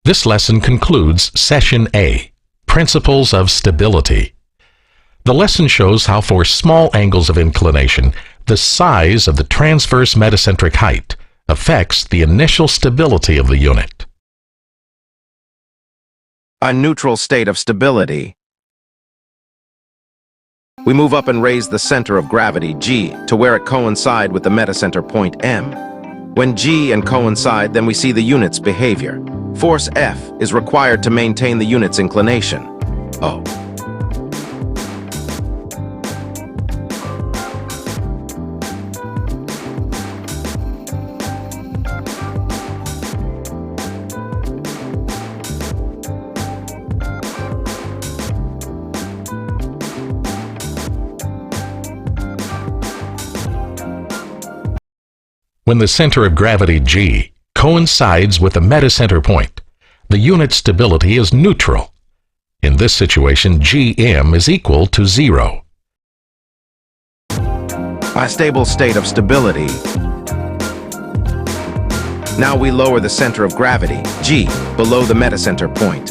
This lesson concludes Session A, Principles of Stability. The lesson shows how for small angles of inclination, the size of the transverse metacentric height affects the initial stability of the unit. A neutral state of stability. We move up and raise the center of gravity, G, to where it coincides with the metacenter point, M. When G and coincide, then we see the unit's behavior. Force F is required to maintain the unit's inclination, O. When the center of gravity, G, coincides with the metacenter point, the unit stability is neutral. In this situation, Gm is equal to 0. A stable state of stability. Now we lower the center of gravity, G, below the metacenter point.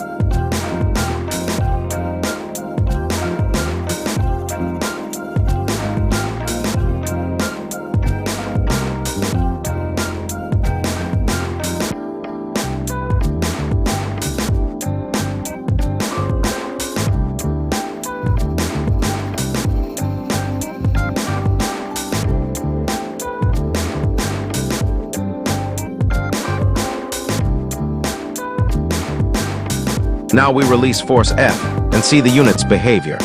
Now we release force F and see the unit's behavior.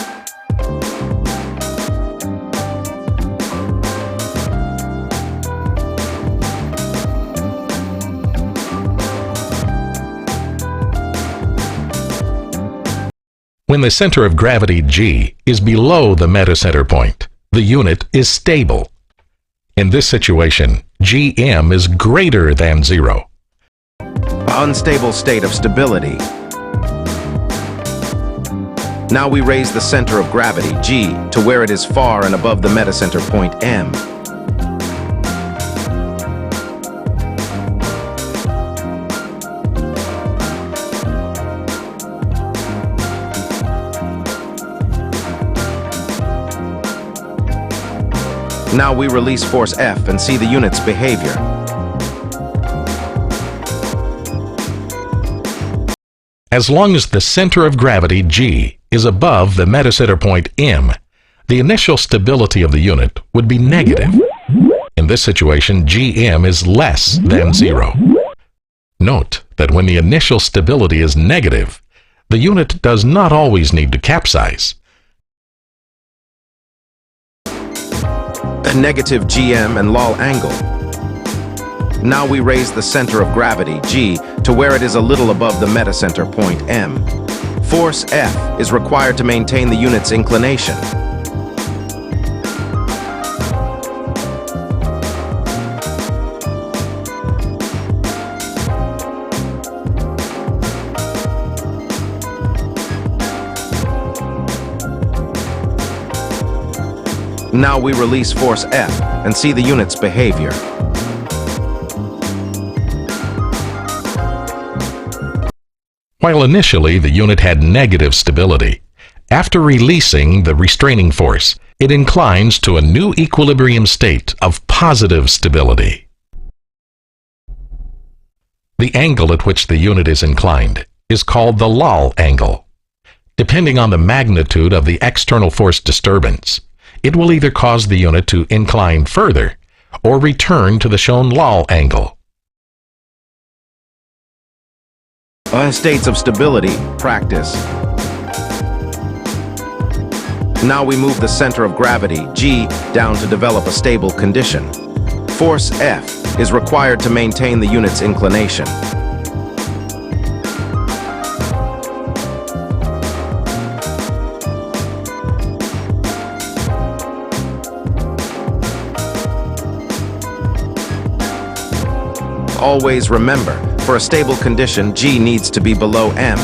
When the center of gravity, G, is below the metacenter point, the unit is stable. In this situation, Gm is greater than 0. Unstable state of stability. Now we raise the center of gravity, G, to where it is far and above the metacenter point, M. Now we release force F and see the unit's behavior. As long as the center of gravity, G, is above the metacenter point, M, the initial stability of the unit would be negative. In this situation, Gm is less than 0. Note that when the initial stability is negative, the unit does not always need to capsize. A negative Gm and lol angle. Now we raise the center of gravity, G, to where it is a little above the metacenter point, M. Force F is required to maintain the unit's inclination. Now we release force F and see the unit's behavior. While initially the unit had negative stability, after releasing the restraining force, it inclines to a new equilibrium state of positive stability. The angle at which the unit is inclined is called the lol angle. Depending on the magnitude of the external force disturbance, it will either cause the unit to incline further or return to the shown lol angle. States of stability, practice. Now we move the center of gravity, G, down to develop a stable condition. Force F is required to maintain the unit's inclination. Always remember, for a stable condition, G needs to be below M.